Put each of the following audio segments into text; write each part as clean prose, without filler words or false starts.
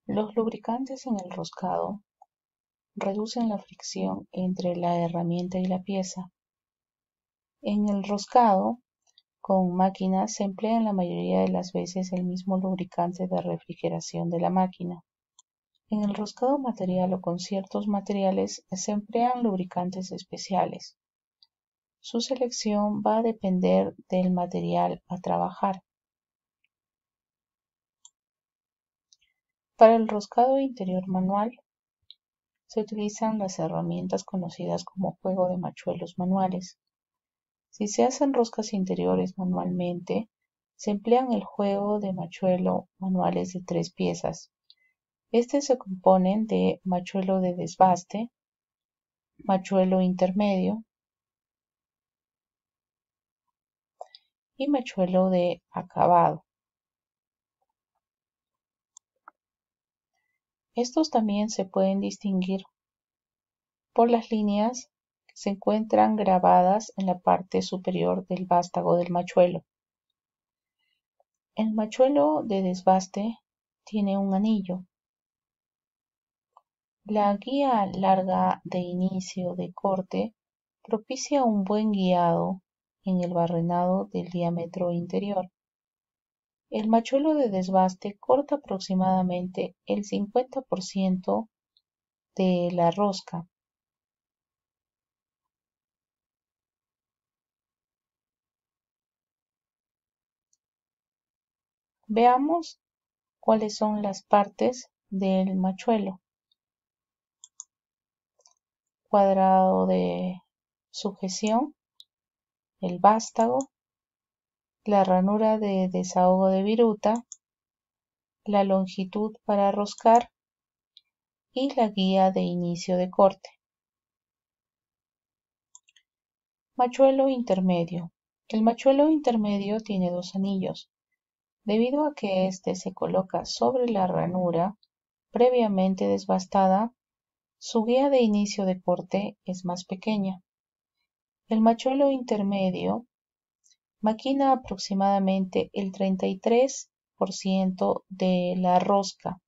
Los lubricantes en el roscado reducen la fricción entre la herramienta y la pieza. En el roscado con máquinas se emplea la mayoría de las veces el mismo lubricante de refrigeración de la máquina. En el roscado material o con ciertos materiales se emplean lubricantes especiales. Su selección va a depender del material a trabajar. Para el roscado interior manual se utilizan las herramientas conocidas como juego de machuelos manuales. Si se hacen roscas interiores manualmente, se emplean el juego de machuelo manuales de 3 piezas. Se componen de machuelo de desbaste, machuelo intermedio y machuelo de acabado. Estos también se pueden distinguir por las líneas que se encuentran grabadas en la parte superior del vástago del machuelo. El machuelo de desbaste tiene un anillo. La guía larga de inicio de corte propicia un buen guiado en el barrenado del diámetro interior. El machuelo de desbaste corta aproximadamente el 50% de la rosca. Veamos cuáles son las partes del machuelo. Cuadrado de sujeción, el vástago, la ranura de desahogo de viruta, la longitud para roscar y la guía de inicio de corte. Machuelo intermedio. El machuelo intermedio tiene 2 anillos. Debido a que éste se coloca sobre la ranura previamente desbastada, su guía de inicio de corte es más pequeña. El machuelo intermedio maquina aproximadamente el 33% de la rosca.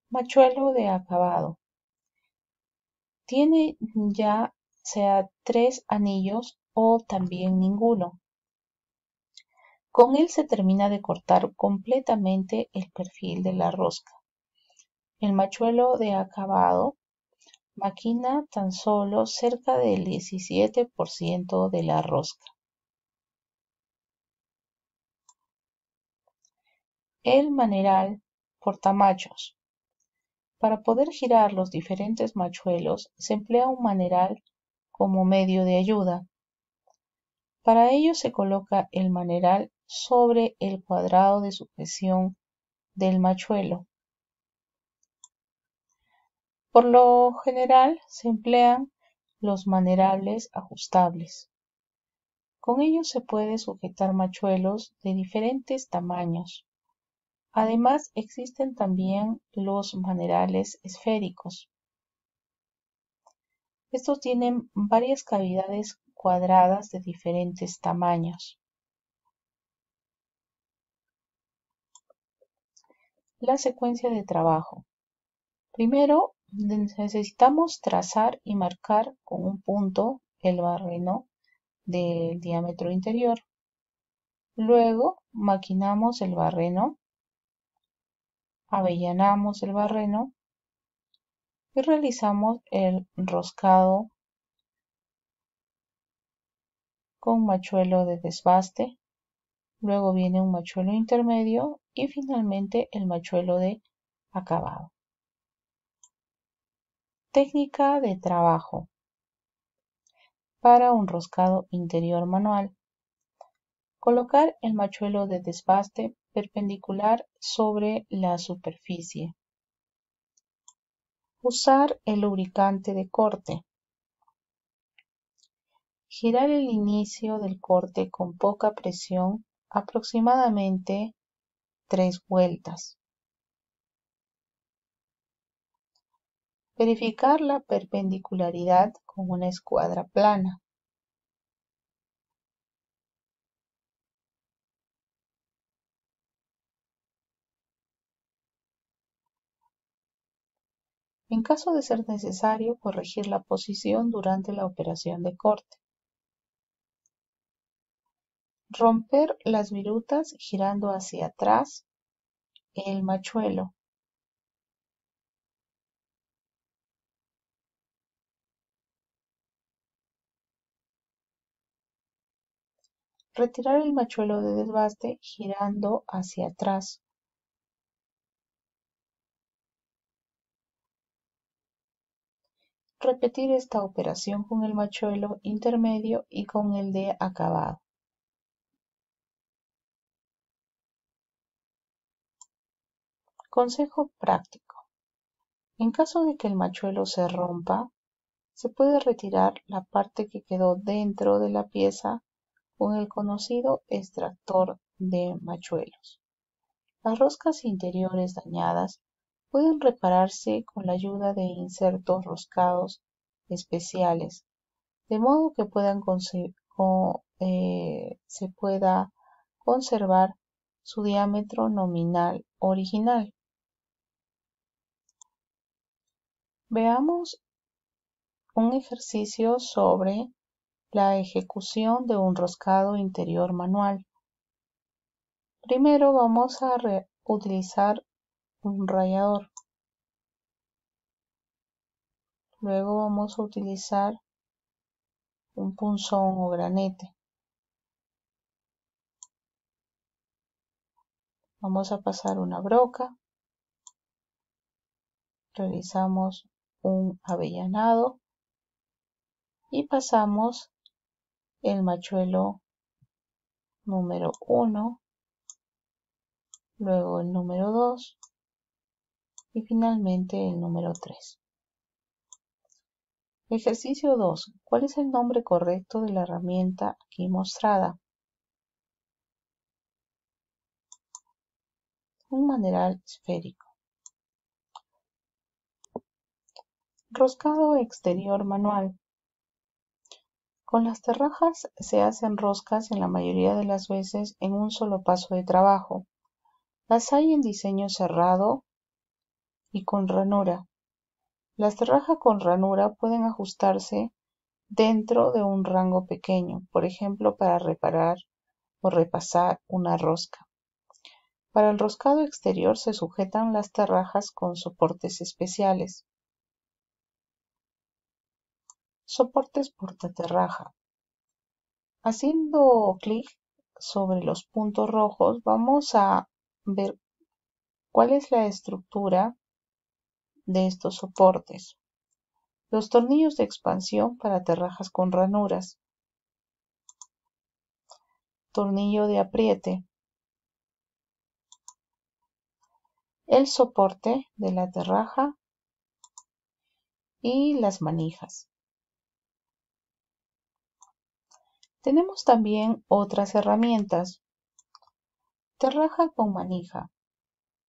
Machuelo de acabado. Tiene ya sea 3 anillos o también ninguno. Con él se termina de cortar completamente el perfil de la rosca. El machuelo de acabado maquina tan solo cerca del 17% de la rosca. El maneral portamachos. Para poder girar los diferentes machuelos se emplea un maneral como medio de ayuda. Para ello se coloca el maneral sobre el cuadrado de sujeción del machuelo. Por lo general se emplean los manerables ajustables. Con ellos se puede sujetar machuelos de diferentes tamaños. Además existen también los manerales esféricos. Estos tienen varias cavidades cuadradas de diferentes tamaños. La secuencia de trabajo. Primero necesitamos trazar y marcar con un punto el barreno del diámetro interior. Luego maquinamos el barreno, avellanamos el barreno y realizamos el roscado con machuelo de desbaste. Luego viene un machuelo intermedio y finalmente el machuelo de acabado. Técnica de trabajo para un roscado interior manual. Colocar el machuelo de desbaste perpendicular sobre la superficie. Usar el lubricante de corte. Girar el inicio del corte con poca presión, aproximadamente 3 vueltas. Verificar la perpendicularidad con una escuadra plana. En caso de ser necesario, corregir la posición durante la operación de corte. Romper las virutas girando hacia atrás el machuelo. Retirar el machuelo de desbaste girando hacia atrás. Repetir esta operación con el machuelo intermedio y con el de acabado. Consejo práctico. En caso de que el machuelo se rompa, se puede retirar la parte que quedó dentro de la pieza con el conocido extractor de machuelos. Las roscas interiores dañadas pueden repararse con la ayuda de insertos roscados especiales, de modo que se pueda conservar su diámetro nominal original. Veamos un ejercicio sobre la ejecución de un roscado interior manual. Primero vamos a utilizar un rallador. Luego vamos a utilizar un punzón o granete. Vamos a pasar una broca. Realizamos un avellanado y pasamos el machuelo número 1, luego el número 2 y finalmente el número 3. Ejercicio 2. ¿Cuál es el nombre correcto de la herramienta aquí mostrada? Un maneral esférico. Roscado exterior manual. Con las terrajas se hacen roscas en la mayoría de las veces en un solo paso de trabajo. Las hay en diseño cerrado y con ranura. Las terrajas con ranura pueden ajustarse dentro de un rango pequeño, por ejemplo para reparar o repasar una rosca. Para el roscado exterior se sujetan las terrajas con soportes especiales. Soportes portaterraja. Haciendo clic sobre los puntos rojos vamos a ver cuál es la estructura de estos soportes. Los tornillos de expansión para terrajas con ranuras. Tornillo de apriete. El soporte de la terraja y las manijas. Tenemos también otras herramientas. Terraja con manija.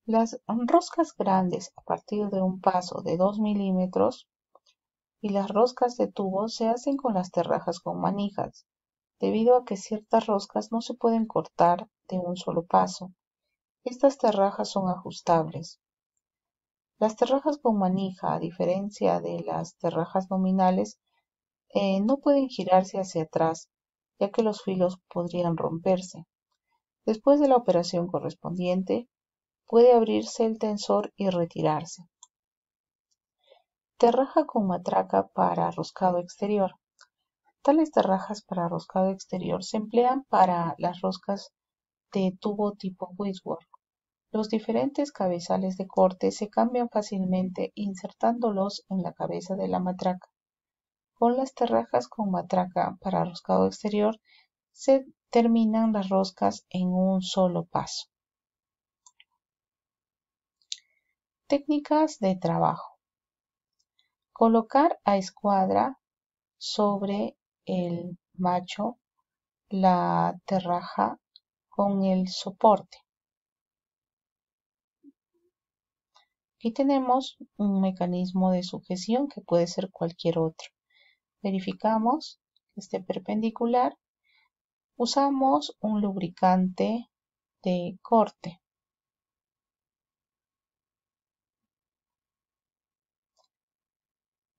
Las roscas grandes a partir de un paso de 2 milímetros y las roscas de tubo se hacen con las terrajas con manijas, debido a que ciertas roscas no se pueden cortar de un solo paso. Estas terrajas son ajustables. Las terrajas con manija, a diferencia de las terrajas nominales, no pueden girarse hacia atrás, ya que los filos podrían romperse. Después de la operación correspondiente, puede abrirse el tensor y retirarse. Terraja con matraca para roscado exterior. Tales terrajas para roscado exterior se emplean para las roscas de tubo tipo Whitworth. Los diferentes cabezales de corte se cambian fácilmente insertándolos en la cabeza de la matraca. Con las terrajas con matraca para roscado exterior se terminan las roscas en un solo paso. Técnicas de trabajo. Colocar a escuadra sobre el macho la terraja con el soporte. Aquí tenemos un mecanismo de sujeción que puede ser cualquier otro. Verificamos que esté perpendicular. Usamos un lubricante de corte.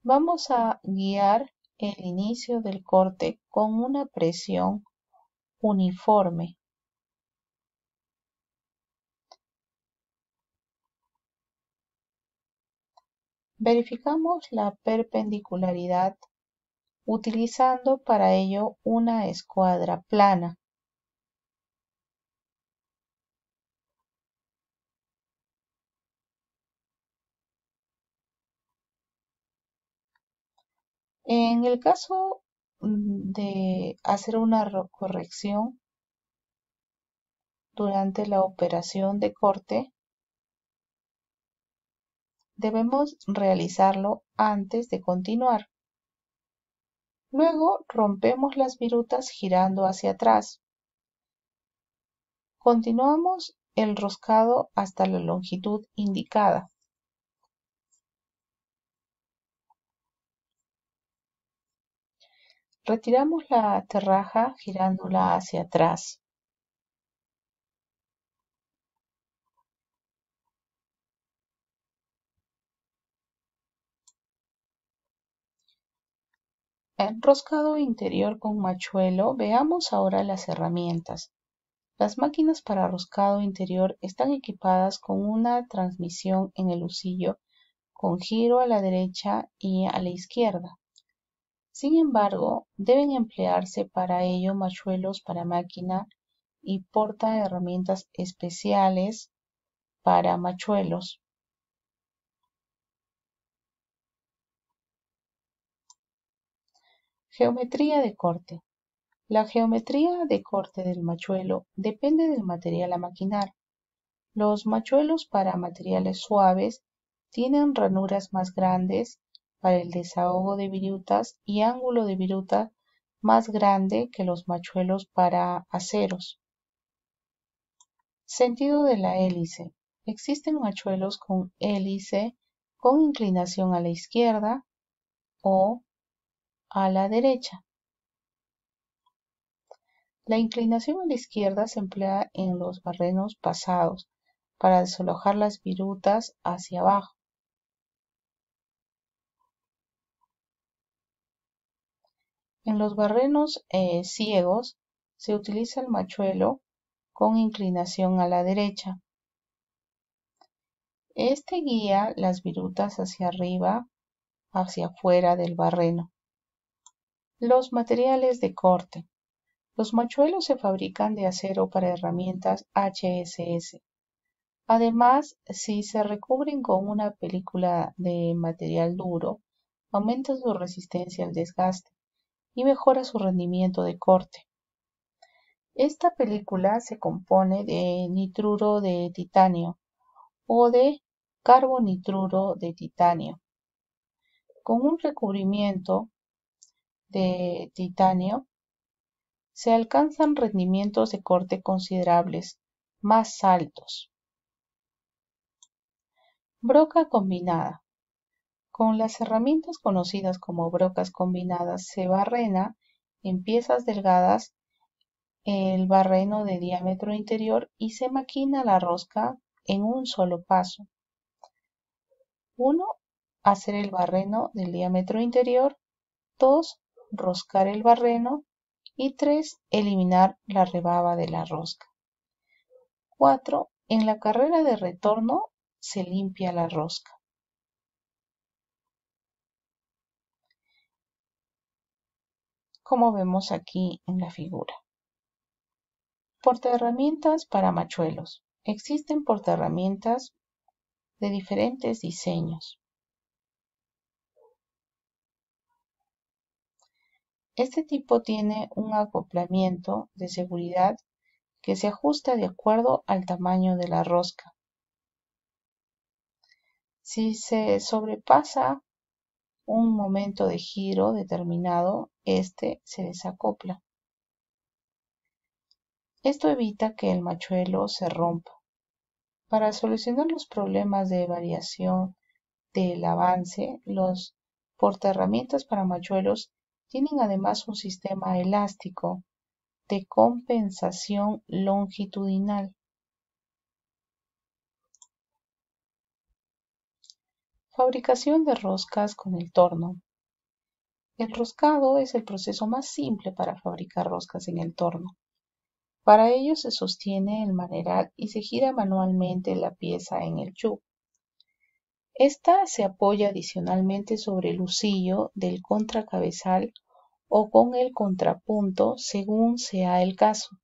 Vamos a guiar el inicio del corte con una presión uniforme. Verificamos la perpendicularidad utilizando para ello una escuadra plana. En el caso de hacer una corrección durante la operación de corte, debemos realizarlo antes de continuar. Luego rompemos las virutas girando hacia atrás. Continuamos el roscado hasta la longitud indicada. Retiramos la aterraja girándola hacia atrás. Enroscado interior con machuelo. Veamos ahora las herramientas. Las máquinas para roscado interior están equipadas con una transmisión en el husillo con giro a la derecha y a la izquierda. Sin embargo, deben emplearse para ello machuelos para máquina y porta herramientas especiales para machuelos. Geometría de corte. La geometría de corte del machuelo depende del material a maquinar. Los machuelos para materiales suaves tienen ranuras más grandes para el desahogo de virutas y ángulo de viruta más grande que los machuelos para aceros. Sentido de la hélice. Existen machuelos con hélice con inclinación a la izquierda o a la derecha. La inclinación a la izquierda se emplea en los barrenos pasados para desalojar las virutas hacia abajo. En los barrenos ciegos se utiliza el machuelo con inclinación a la derecha. Este guía las virutas hacia arriba, hacia afuera del barreno. Los materiales de corte. Los machuelos se fabrican de acero para herramientas HSS. Además, si se recubren con una película de material duro, aumenta su resistencia al desgaste y mejora su rendimiento de corte. Esta película se compone de nitruro de titanio o de carbonitruro de titanio. Con un recubrimiento de titanio se alcanzan rendimientos de corte considerables, más altos. Broca combinada. Con las herramientas conocidas como brocas combinadas se barrena en piezas delgadas el barreno de diámetro interior y se maquina la rosca en un solo paso. 1. Hacer el barreno del diámetro interior. 2. Roscar el barreno. Y 3. Eliminar la rebaba de la rosca. 4. En la carrera de retorno se limpia la rosca. Como vemos aquí en la figura. Portaherramientas para machuelos. Existen portaherramientas de diferentes diseños. Este tipo tiene un acoplamiento de seguridad que se ajusta de acuerdo al tamaño de la rosca. Si se sobrepasa un momento de giro determinado, este se desacopla. Esto evita que el machuelo se rompa. Para solucionar los problemas de variación del avance, los portaherramientas para machuelos tienen además un sistema elástico de compensación longitudinal. Fabricación de roscas con el torno. El roscado es el proceso más simple para fabricar roscas en el torno. Para ello se sostiene el maneral y se gira manualmente la pieza en el chup. Esta se apoya adicionalmente sobre el husillo del contracabezal o con el contrapunto según sea el caso.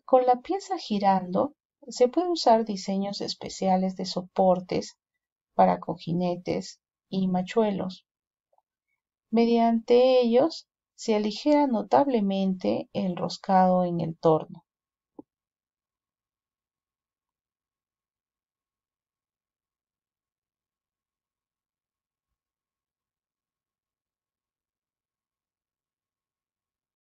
Con la pieza girando, se puede usar diseños especiales de soportes para cojinetes y machuelos. Mediante ellos se aligera notablemente el roscado en el torno.